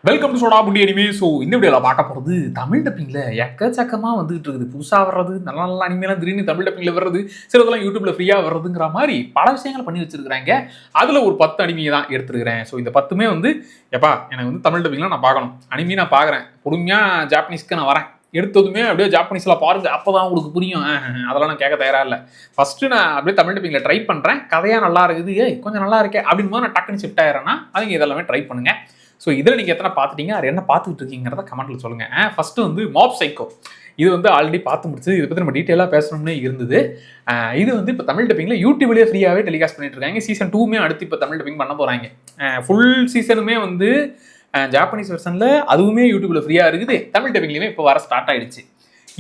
Welcome to சோடா புண்டி anime. So இந்த வீடியோவில் பார்க்க போகிறது தமிழ் டப்பிங்கில் எக்கச்சக்கமாக வந்துகிட்டு இருக்குது. புதுசாக வர்றது, நல்ல நல்ல அனிமையெல்லாம் திடீர்னு தமிழ் டப்பிங்கில் வர்றது, சிலதெல்லாம் யூடியூப்ல ஃப்ரீயாக வர்றதுங்கிற மாதிரி பல விஷயங்கள் பண்ணி வச்சிருக்கிறாங்க. அதில் ஒரு 10 அனிமையை தான் எடுத்துருக்கிறேன். ஸோ இந்த 10மே வந்து எப்பா எனக்கு வந்து தமிழ் டப்பிங்லாம் நான் பார்க்கணும், அனிமே நான் பார்க்குறேன், பொறுமையாக ஜாப்பனீஸ்க்கு நான் வரேன், எடுத்ததுமே அப்படியே ஜாப்பனீஸில் பாருங்க, அப்போ தான் உங்களுக்கு புரியும். அதெல்லாம் நான் கேட்க தயாராக இல்லை. ஃபஸ்ட்டு நான் அப்படியே தமிழ் டப்பிங்கில் ட்ரை பண்ணுறேன், கதையாக நல்லா இருக்குது, கொஞ்சம் நல்லா இருக்கே அப்படின்னு போது நான் டக்குன்னு ஷிஃப்ட் ஆயிடுறேன்னா அவங்க இதெல்லாமே ட்ரை பண்ணுங்க. ஸோ இதில் நீங்கள் எத்தனை பார்த்துட்டீங்க, அது என்ன பார்த்துக்கிட்டு இருக்கீங்கிறத கமெண்ட்டில் சொல்லுங்கள். ஃபஸ்ட்டு வந்து மாப் சைக்கோ, இது வந்து ஆல்ரெடி பார்த்து முடிச்சது. இதை பற்றி நம்ம டீட்டெயிலாக பேசணும்னே இருந்தது. இது வந்து இப்போ தமிழ் டப்பிங்கில் யூடியூப்லேயே ஃப்ரீயாகவே டெலிகாஸ்ட் பண்ணிட்டு இருக்காங்க. சீசன் 2மே அடுத்து இப்போ தமிழ் டப்பிங் பண்ண போகிறாங்க. ஃபுல் சீசனுமே வந்து ஜாப்பனீஸ் வெர்ஷனில் அதுவுமே யூடியூப்ல ஃப்ரீயாக இருக்குது. தமிழ் டப்பிங்லேயுமே இப்போ வர ஸ்டார்ட் ஆகிடுச்சு.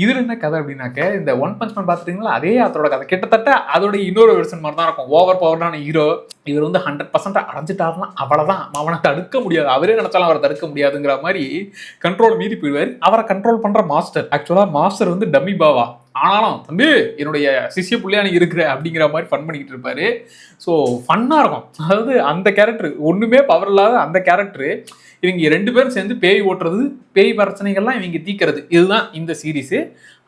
இதில் என்ன கதை அப்படின்னாக்க, இந்த ஒன் பஞ்ச் மேன் பார்த்துட்டீங்களா, அதே அதோட கதை கிட்டத்தட்ட அதோட இன்னொரு வெர்ஷன் மாதிரி தான் இருக்கும். ஓவர் பவர்டான ஹீரோ, இவர் வந்து 100% அடைஞ்சிட்டாருன்னா அவ்வளோதான், அவனை தடுக்க முடியாது, அவரே நினைச்சாலும் அவரை தடுக்க முடியாதுங்கிற மாதிரி கண்ட்ரோல் மீறி போயிடுவார். அவரை கண்ட்ரோல் பண்ணுற மாஸ்டர், ஆக்சுவலாக மாஸ்டர் வந்து டம்மி பாவா, ஆனாலும் தம்பி என்னுடைய சிஷிய பிள்ளையா நீ இருக்கிற அப்படிங்கிற மாதிரி ஃபன் பண்ணிக்கிட்டு இருப்பாரு. ஸோ ஃபன்னாக இருக்கும். அதாவது அந்த கேரக்டர் ஒன்றுமே பவர் இல்லாத அந்த கேரக்டரு, இவங்க 2 பேரும் சேர்ந்து பேய் ஓட்டுறது, பேய் பிரச்சனைகள்லாம் இவங்க தீக்கிறது, இதுதான் இந்த சீரீஸு.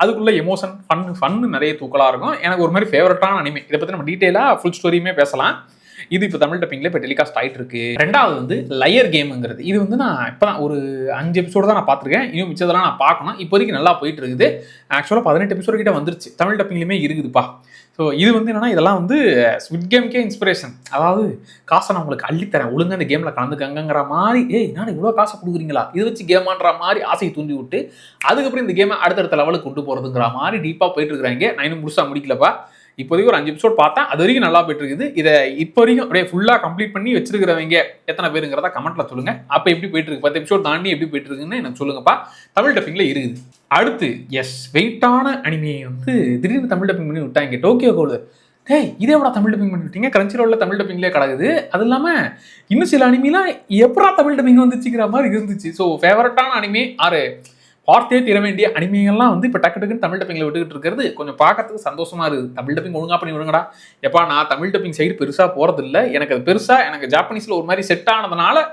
அதுக்குள்ள எமோஷன் ஃபன்னு நிறைய தூக்கலாக இருக்கும். எனக்கு ஒரு மாதிரி ஃபேவரட்டான அனிமே. இதை பற்றி நம்ம டீட்டெயிலாக ஃபுல் ஸ்டோரியுமே பேசலாம். இது இப்போ தமிழ் டப்பிங்கில் இப்போ டெலிகாஸ்ட் ஆகிட்டு இருக்கு. ரெண்டாவது வந்து லயர் கேமுங்கிறது. இது வந்து நான் இப்போ தான் ஒரு 5 எபிசோடு தான் நான் பார்த்துருக்கேன். இன்னும் மிச்சதெல்லாம் நான் பார்க்கணும். இப்போதைக்கு நல்லா போயிட்டு இருக்குது. ஆக்சுவலாக 18 எபிசோடு கிட்ட வந்துருச்சு, தமிழ் டப்பிங்லேயுமே இருக்குதுப்பா. ஸோ இது வந்து என்னன்னா, இதெல்லாம் வந்து ஸ்குவிட் கேம்க்கே இன்ஸ்பிரேஷன். அதாவது காசை நான் உங்களுக்கு அள்ளித்தரேன், ஒழுங்காக இந்த கேமில் கலந்துக்கங்கிற மாதிரி, நான் இவ்வளோ காசை கொடுக்குறீங்களா, இதை வச்சு கேமான்ற மாதிரி ஆசையை தூண்டி விட்டு அதுக்கப்புறம் இந்த கேமை அடுத்தடுத்த லெவலுக்கு கொண்டு போகிறதுங்கிற மாதிரி டீப்பாக போயிட்டு இருக்கிறாங்க. நான் இன்னும் முழுசாக முடிக்கலப்பா. இப்போதைக்கு ஒரு 5 எபிசோட் பார்த்தேன், அது வரைக்கும் நல்லா போயிட்டு இருக்குது. இதை இப்போ வரைக்கும் அப்படியே ஃபுல்லாக கம்ப்ளீட் பண்ணி வச்சிருக்கிறவங்க எத்தனை பேருங்கிறத கமெண்ட்ல சொல்லுங்க. அப்போ எப்படி போயிட்டு இருக்கு, 10 எபிசோட் தாண்டி எப்படி போயிட்டு இருக்குன்னு எனக்கு சொல்லுங்கப்பா. தமிழ் டப்பிங்ல இருக்குது. அடுத்து வெயிட்டான அனிமே வந்து திடீர்னு தமிழ் டப்பிங் பண்ணி விட்டாங்க, டோக்கியோ கோல். இதே விட தமிழ் டப்பிங் பண்ணி விட்டீங்க, கிரன்ச்சிரோல்ல தமிழ் டப்பிங்லேயே கிடக்குது. அது இல்லாமல் இன்னும் சில அனிமெலாம் எப்படா தமிழ் டப்பிங் வந்துச்சுங்கிற மாதிரி இருந்துச்சு. ஸோ ஃபேவரட்டான அனிமே ஆறு பார்த்தே தீர வேண்டிய அனிமைகள்லாம் வந்து இப்போ டக்குன்னு தமிழ் டப்பிங்கில் விட்டுக்கிட்டு இருக்கிறது கொஞ்சம் பார்க்கறதுக்கு சந்தோஷமா இருக்குது. தமிழ் டப்பிங் ஒழுங்கா பண்ணி விடுங்கடா. எப்பா நான் தமிழ் டப்பிங் சைடு பெருசாக போகிறது இல்லை, எனக்கு அது பெருசாக எனக்கு ஜாப்பனீஸில் ஒரு மாதிரி செட் ஆனதுனால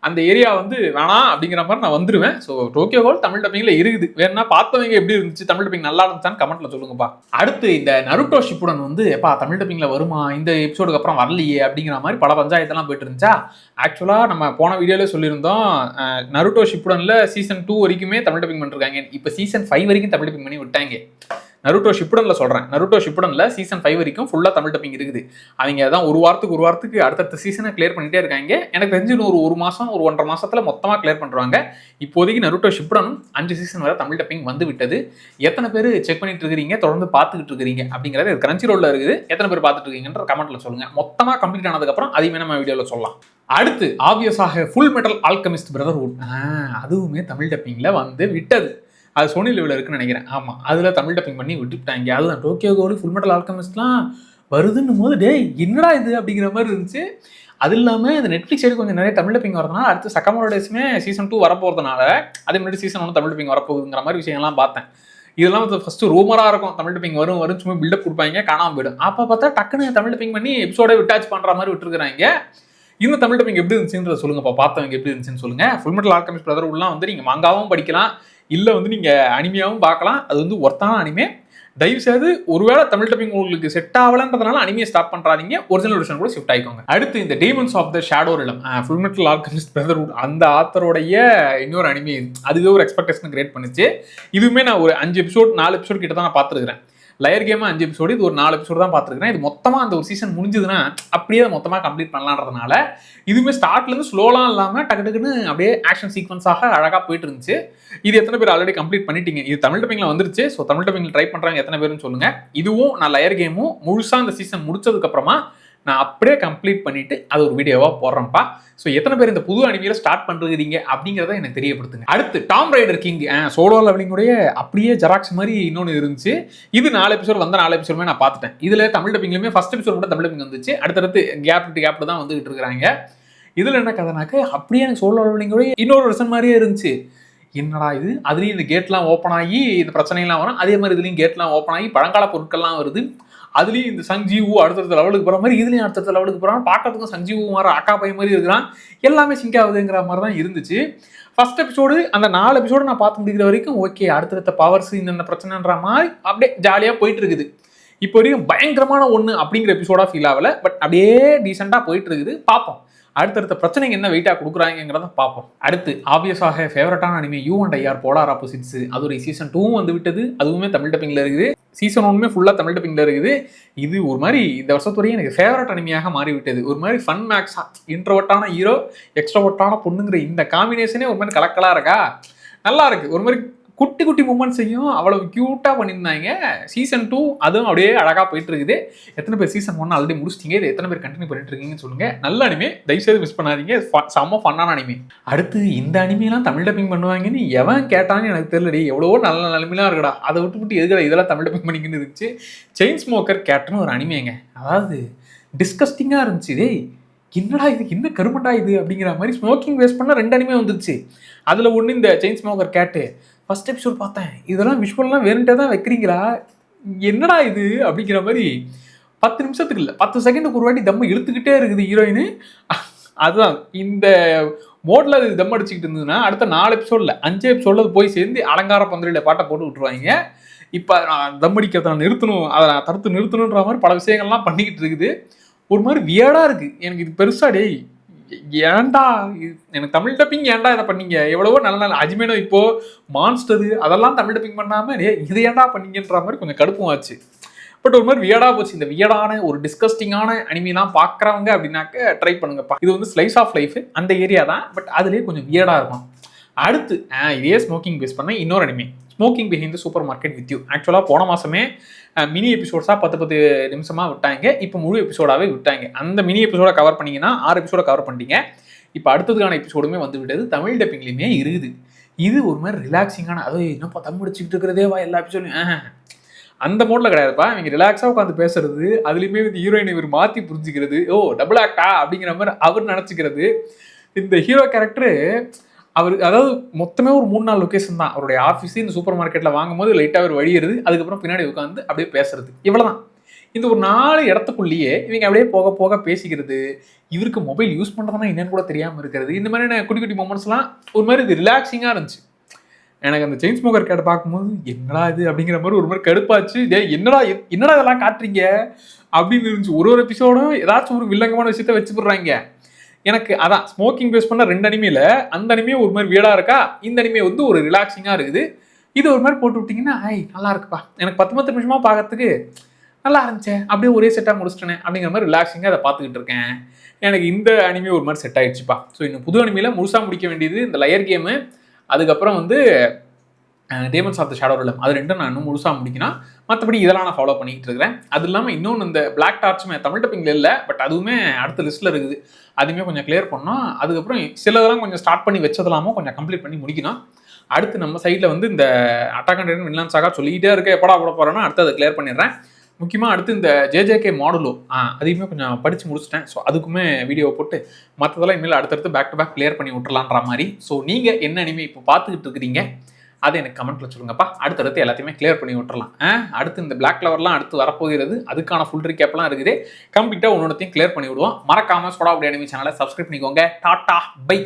அந்த ஏரியா வந்து வேணாம் அப்படிங்கிற மாதிரி நான் வந்துடுவேன். ஸோ டோக்கியோ கோல் தமிழ் டப்பிங்ல இருக்குது. வேணா பார்த்தவங்க எப்படி இருந்துச்சு, தமிழ் டப்பிங் நல்லா இருந்துச்சான்னு கமெண்ட்ல சொல்லுங்கப்பா. அடுத்து இந்த நருட்டோ ஷிப்புடன் வந்து எப்பா தமிழ் டப்பிங்ல வருமா, இந்த எபிசோடுக்கு அப்புறம் வரலையே அப்படிங்கிற மாதிரி பல பஞ்சாயத்தெல்லாம் போயிட்டு இருந்துச்சா. ஆக்சுவலாக நம்ம போன வீடியோல சொல்லியிருந்தோம், நருட்டோ ஷிப்புடன்ல சீசன் 2 வரைக்குமே தமிழ் டப்பிங் பண்ணிருக்காங்க. இப்போ சீசன் 5 வரைக்கும் தமிழ் டப்பிங் பண்ணி விட்டாங்க. நருட்டோ ஷிப்புடன்ல சொல்கிறேன், நருட்டோ ஷிப்புடன்ல சீசன் 5 வரைக்கும் ஃபுல்லாக தமிழ் டப்பிங் இருக்குது. அவங்க தான் ஒரு வாரத்துக்கு அடுத்தடுத்த சீசனை கிளியர் பண்ணிட்டே இருக்காங்க. எனக்கு தெரிஞ்சு ஒரு மாதம் ஒரு 1.5 மாதத்தில் மொத்தமாக கிளியர் பண்ணுறாங்க. இப்போதைக்கு நருட்டோ ஷிப்புடன் 5 சீசன் வரை தமிழ் டப்பிங் வந்து விட்டது. எத்தனை பேர் செக் பண்ணிட்டு இருக்கிறீங்க, தொடர்ந்து பார்த்துக்கிட்டு இருக்கிறீங்க அப்படிங்கிறது கிரன்ச்சிரோல்ல இருக்குது. எத்தனை பேர் பார்த்துட்டு இருக்கீங்கன்ற கமெண்ட்ல சொல்லுங்க. மொத்தமாக கம்ப்ளீட் ஆனதுக்கப்புறம் அதையுமே நம்ம வீடியோவில் சொல்லலாம். அடுத்து ஆப்வியஸாக ஃபுல் மெட்டல் ஆல்கெமிஸ்ட் பிரதர்ஹுட், அதுவுமே தமிழ் டப்பிங்ல வந்து விட்டது. அது சோனி லெவலில் இருக்குன்னு நினைக்கிறேன். ஆமாம், அதில் தமிழ் டப்பிங் பண்ணி விட்டுட்டாங்க. அதுதான் டோக்கியோ கோல் ஃபுல் மெட்டல் ஆல்கெமிஸ்ட்லாம் வருதுன்னும் போது என்னடா இது அப்படிங்கிற மாதிரி இருந்துச்சு. அது இல்லாமல் இந்த நெட்ஃப்ளிக்ஸ் சைடு கொஞ்சம் நிறைய தமிழ் டப்பிங் வரதுனால அடுத்து சக்கமோட டேஸுமே சீசன் 2 வரப்போகிறதுனால அதே மாதிரி சீசன் 1 தமிழ் டப்பிங் வரப்போகுதுங்கிற மாதிரி விஷயங்கள்லாம் பார்த்தேன். இதெல்லாம் வந்து ஃபஸ்ட்டு ரூமராக இருக்கும், தமிழ் டப்பிங் வரும் சும்மா பில்டப் கொடுப்பாங்க, காணாமல் போயிடும். அப்போ பார்த்தா டக்குன்னு தமிழ் டப்பிங் பண்ணி எபிசோடே விட்டாச் பண்ணுற மாதிரி விட்டுருக்குறாங்க. இந்த தமிழ் டப்பிங் எப்படி இருந்துச்சுன்றத சொல்லுங்கப்பா, பார்த்தவங்க எப்படி இருந்துச்சுன்னு சொல்லுங்கள். ஃபுல் மெட்டல் ஆல்கெமிஸ்ட் பிரதர்ஹுட்லாம் வந்து நீங்கள் மாங்காவும் படிக்கலாம், இல்லை வந்து நீங்கள் அனிமையாகவும் பார்க்கலாம். அது வந்து ஒர்த்தான அனிமே. தயவு செய்து ஒருவேளை தமிழ் டப்பிங் உங்களுக்கு செட் ஆகலன்றதுனால அனிமையை ஸ்டாப் பண்ணுறாதீங்க, ஒரிஜினல் வெர்ஷன் கூட ஷிஃப்ட் ஆகிக்கோங்க. அடுத்து இந்த demons of the shadow realm, full metal alchemist brotherhood அந்த ஆத்தருடைய இன்னொரு அனிமே. அதுவே ஒரு எக்ஸ்பெக்டேஷன் கிரியேட் பண்ணிச்சு. இதுவுமே நான் ஒரு 5 எபிசோட் 4 எபிசோட் கிட்ட தான் நான் பார்த்துருக்கிறேன். லயர் கேம் 5 எபிசோடு, இது ஒரு 4 எபிசோடு தான் பார்த்துருக்கேன். இது மொத்தமாக அந்த ஒரு சீசன் முடிஞ்சதுன்னா அப்படியே மொத்தமாக கம்ப்ளீட் பண்ணலான்றதுனால இதுவுமே ஸ்டார்ட்லேருந்து ஸ்லோலாம் இல்லாமல் டக்குன்னு அப்படியே ஆக்ஷன் சீக்வன்ஸாக அழகாக போயிட்டு இருந்துச்சு. இது எத்தனை பேர் ஆல்ரெடி கம்ப்ளீட் பண்ணிட்டீங்க? இது தமிழ் டப்பிங்ல வந்துருச்சு. ஸோ தமிழ் டப்பிங்ல ட்ரை பண்ணுறாங்க எத்தனை பேருன்னு சொல்லுங்கள். இதுவும் நான் லயர் கேமும் முழுசாக அந்த சீசன் முடிச்சதுக்கப்புறமா நான் அப்படியே கம்ப்ளீட் பண்ணிட்டு அது ஒரு வீடியோவாக போடுறேன்ப்பா. ஸோ எத்தனை பேர் இந்த புது அனிமையில ஸ்டார்ட் பண்ணுறீங்க அப்படிங்கிறத எனக்கு தெரியப்படுத்துங்க. அடுத்து டாம் ரைடர் கிங், சோலோ லெவலிங்குடைய அப்படியே ஜெராக்ஸ் மாதிரி இன்னொன்று இருந்துச்சு. இது 4 எபிசோட் வந்த 4 எபிசோடுமே நான் பார்த்துட்டேன். இதில் தமிழ் டப்பிங்லையுமே ஃபர்ஸ்ட் எபிசோட் கூட தமிழ் டப்பிங் வந்துச்சு. அடுத்தடுத்து கேப் தான் வந்துகிட்டு இருக்கிறாங்க. இதில் என்ன கதைனாக்க அப்படியே எனக்கு சோலோ லெவலிங்குடைய இன்னொரு வெர்ஷன் மாதிரியே இருந்துச்சு. என்னடா இது, அதுலேயும் இந்த கேட்லாம் ஓப்பன் ஆகி இந்த பிரச்சனைலாம் வரும், அதே மாதிரி இதுலேயும் கேட்லாம் ஓப்பன் ஆகி பழங்கால பொருட்கள்லாம் வருது. அதுலயும் இந்த சஞ்சீவு அடுத்தடுத்த லெவலுக்கு போற மாதிரி இதுலயும் அடுத்தடுத்த லெவலுக்கு போறான். பார்க்கறதுக்கும் சஞ்சீவு மாதிரி அக்கா பையன் மாதிரி இருக்கிறான். எல்லாமே சிங்க் ஆகுதுங்கிற மாதிரி தான் இருந்துச்சு. ஃபர்ஸ்ட் எபிசோடு அந்த 4 எபிசோடு நான் பார்த்து முடிக்கிற வரைக்கும் ஓகே, அடுத்தடுத்த பவர்ஸ் இந்த பிரச்சனைன்ற மாதிரி அப்படியே ஜாலியா போயிட்டு இருக்குது. இப்போ வரைக்கும் பயங்கரமான ஒண்ணு அப்படிங்கிற எபிசோடா ஃபீல் ஆகல. பட் அப்படியே டீசெண்டா போயிட்டு இருக்குது. பார்ப்போம் அடுத்தடுத்த பிரச்சனைக்கு என்ன வெயிட்டா கொடுக்குறாங்கிறத பார்ப்போம். அடுத்து ஆப்வியஸாக ஃபேவரட்டான anime you and IR polar opposites. அது ஒரு சீசன் 2 வந்து விட்டது. அதுவுமே தமிழ் டப்பிங்ல இருக்குது. சீசன் 1 ஃபுல்லா தமிழ் டப்பிங்ல இருக்குது. இது ஒரு மாதிரி இந்த வருஷத்துறையும் எனக்கு ஃபேவரட் அனிமையாக மாறி விட்டது. ஒரு மாதிரி ஃபன் மேக்ஸா, இன்ட்ரோவர்ட்டான ஹீரோ எக்ஸ்ட்ரோவர்ட்டான பொண்ணுங்கிற இந்த காம்பினேஷனே ஒரு மாதிரி கலக்கலா இருக்கா, நல்லா இருக்கு. ஒரு மாதிரி குட்டி குட்டி மூமெண்ட்ஸையும் அவ்வளவு கியூட்டா பண்ணியிருந்தாங்க. சீசன் 2 அதுவும் அப்படியே அழகா போயிட்டு இருக்குது. எத்தனை பேர் சீசன் 1 ஆல்ரெடி முடிச்சிட்டீங்க, இது எத்தனை பேர் கண்டினியூ பண்ணிட்டு இருக்கீங்கன்னு சொல்லுங்க. நல்ல அனிமே, தயவுசெய்து மிஸ் பண்ணாதீங்க. செம்ம ஃபன்னான அனிமே. அடுத்து இந்த அனிமையெல்லாம் தமிழ் டப்பிங் பண்ணுவாங்கன்னு எவன் கேட்டான்னு எனக்கு தெரியலடி. எவ்வளவோ நல்ல நிலைமையெல்லாம் இருக்குடா, அதை விட்டு எதுக்கடா இதெல்லாம் தமிழ் டப்பிங் பண்ணிக்கின்னு இருந்துச்சு. செயின் ஸ்மோக்கர் கேட்னு ஒரு அனிமேங்க, அதாவது டிஸ்கஸ்டிங்கா இருந்துச்சு. டேய் என்னடா இது, என்ன கருமண்டா இது அப்படிங்கிற மாதிரி ஸ்மோக்கிங் வேஸ்ட் பண்ண 2 அனிமே வந்துருச்சு. அதுல ஒன்று இந்த செயின் ஸ்மோக்கர் கேட்டு. ஃபர்ஸ்ட் எபிசோட் பார்த்தேன், இதெல்லாம் விஷுவல்லாம் வேணுட்டே தான் வைக்கிறீங்களா, என்னடா இது அப்படிங்கிற மாதிரி 10 நிமிஷத்துக்கு இல்லை 10 செகண்டுக்கு ஒரு வாட்டி தம்ம இழுத்துக்கிட்டே இருக்குது ஹீரோயின். அதுதான் இந்த மோட்ல அது தம் அடிச்சுக்கிட்டு இருந்ததுன்னா அடுத்த 4 எபிசோட்ல 5 எபிசோட்ல போய் சேர்ந்து அலங்கார பந்தலில் பாட்டை போட்டு விட்டுருவாங்க. இப்போ தம் அடிக்கிறத நான் நிறுத்தணும், அதை நான் தடுத்து நிறுத்தணுன்ற மாதிரி பல விஷயங்கள்லாம் பண்ணிக்கிட்டு இருக்குது. ஒரு மாதிரி வியர்டா இருக்கு எனக்கு இது பெருசா. டேய் ஏன்டா எனக்கு தமிழ் டப்பிங் ஏன்டா இதை பண்ணீங்க, எவ்வளவோ நல்ல நல்ல அஜ்மேனோ இப்போ மான்ஸ்டரு அதெல்லாம் தமிழ் டப்பிங் பண்ணாம இது ஏன்டா பண்ணீங்கன்ற மாதிரி கொஞ்சம் கடுப்பும் ஆச்சு. பட் ஒரு மாதிரி வியர்டா போச்சு. இந்த வியர்டான ஒரு டிஸ்கஸ்டிங்கான அனிமெலாம் பார்க்குறவங்க அப்படின்னாக்க ட்ரை பண்ணுங்கப்பா. இது வந்து ஸ்லைஸ் ஆஃப் லைஃப் அந்த ஏரியா தான், பட் அதுலேயே கொஞ்சம் வியர்டா இருக்கும். அடுத்து இதே ஸ்மோக்கிங் பேஸ் பண்ண இன்னொரு anime, smoking behind the super market with you. ஆக்சுவலாக போன மாதமே மினி எபிசோட்ஸாக 10 நிமிஷமாக விட்டாங்க. இப்போ முழு எபிசோடாகவே விட்டாங்க. அந்த மினி எபிசோட கவர் பண்ணிங்கன்னா 6 எபிசோட கவர் பண்ணிட்டீங்க. இப்போ அடுத்ததுக்கான எபிசோடுமே வந்து விட்டது, தமிழ் டப்பிங்லேயுமே இருக்குது. இது ஒரு மாதிரி ரிலாக்ஸிங்கான, அது என்னப்பா தம் அடிச்சுக்கிட்டு இருக்கிறதேவா எல்லா எபிசோடையும் அந்த மோட்ல கிடையாதுப்பா. இவங்க ரிலாக்ஸாக உட்காந்து பேசுறது, அதுலேயுமே வந்து ஹீரோயினை இவர் மாற்றி புரிஞ்சுக்கிறது, ஓ டபுள் ஆக்டா அப்படிங்கிற மாதிரி அவர் நினச்சிக்கிறது. இந்த ஹீரோ கேரக்டரு அவர் அதாவது மொத்தமே ஒரு 3-4 லொக்கேஷன் தான். அவருடைய ஆஃபீஸ் இந்த சூப்பர் மார்க்கெட்டில் வாங்கும்போது லைட்டாக அவர் வழியிறது, அதுக்கப்புறம் பின்னாடி உட்காந்து அப்படியே பேசுறது, இவ்வளோதான். இந்த ஒரு 4 இடத்துக்குள்ளேயே இவங்க அப்படியே போக போக பேசிக்கிறது, இவருக்கு மொபைல் யூஸ் பண்ணுறதுனா என்னன்னு கூட தெரியாமல் இருக்கிறது, இந்த மாதிரியான குட்டி குட்டி மொமெண்ட்ஸ்லாம் ஒரு மாதிரி இது ரிலாக்ஸிங்காக இருந்துச்சு. எனக்கு அந்த செயின் ஸ்மோக்கர் கேட்ட பார்க்கும்போது என்னடா இது அப்படிங்கிற மாதிரி ஒரு மாதிரி கடுப்பாச்சு. என்னடா இதெல்லாம் காட்டுறீங்க அப்படின்னு இருந்துச்சு. ஒரு எபிசோடும் ஏதாச்சும் ஒரு வில்லங்கமான விஷயத்த வச்சு போடுறாங்க. எனக்கு அதான் ஸ்மோக்கிங் பேஸ் பண்ண 2 அனிமையில் அந்த அனிமே ஒரு மாதிரி வீடா இருக்கா, இந்த அனிமே வந்து ஒரு ரிலாக்ஸிங்காக இருக்குது. இது ஒரு மாதிரி போட்டு விட்டிங்கன்னா நல்லா இருக்குப்பா, எனக்கு 10 நிமிஷமாக பார்க்கறதுக்கு நல்லா இருந்துச்சு, அப்படியே ஒரே செட்டாக முடிச்சிட்டேனே அப்படிங்கிற மாதிரி ரிலாக்ஸிங்காக அதை பார்த்துக்கிட்டு இருக்கேன். எனக்கு இந்த அனிமே ஒரு மாதிரி செட் ஆயிடுச்சுப்பா. ஸோ இன்னும் புது அனிமையில் முழுசாக முடிக்க வேண்டியது இந்த லயர் கேமு, அதுக்கப்புறம் வந்து டேமன்ஸ் ஆஃப் த ஷேடோ ரெல்ம், அது 2 நான் இன்னும் முழுசாக முடிக்கணும். மற்றபடி இதெல்லாம் நான் ஃபாலோ பண்ணிக்கிட்டு இருக்கிறேன். அது இல்லாமல் இன்னொன்று இந்த பிளாக் டார்ச்சுமே தமிழ் டப்பிங்கில் இல்லை, பட் அதுவுமே அடுத்த லிஸ்ட்டில் இருக்குது. அதுவுமே கொஞ்சம் கிளியர் பண்ணோம். அதுக்கப்புறம் சிலதெல்லாம் கொஞ்சம் ஸ்டார்ட் பண்ணி வச்சதெல்லாமோ கொஞ்சம் கம்ப்ளீட் பண்ணி முடிக்கணும். அடுத்து நம்ம சைடில் வந்து இந்த அட்டாக் அண்ட் டைட்டன் வின்லாண்ட் சாகா சொல்லிக்கிட்டே இருக்க, எப்படா போட போகிறேன்னா அடுத்து அதை கிளியர் பண்ணிடுறேன். முக்கியமாக அடுத்து இந்த ஜேஜேகே மாடுலோ அதையுமே கொஞ்சம் படித்து முடிச்சிட்டேன். ஸோ அதுக்குமே வீடியோ போட்டு மற்றதெல்லாம் இனிமேல் அடுத்தடுத்து பேக் டு பேக் கிளியர் பண்ணி விட்டுறலான்ற மாதிரி. ஸோ நீங்கள் என்ன அனிமே இப்போ பார்த்துக்கிட்டு இருக்கிறீங்க அதை எனக்கு கமெண்ட்டில் சொல்லுங்கப்பா. அடுத்தடுத்து எல்லாத்தையுமே கிளியர் பண்ணி விட்டுறலாம். அடுத்து இந்த பிளாக் லவர்லாம் அடுத்து வரப்போகிறது, அதுக்கான ஃபுல் ரீகேப்லாம் இருக்குது. கம்ப்ளீட்டாக ஒன்னொன்றையும் கிளியர் பண்ணி விடுவோம். மறக்காமல் சோடா அப்படி அனிமே சேனலை சப்ஸ்கிரைப் பண்ணிக்கோங்க. Tata by.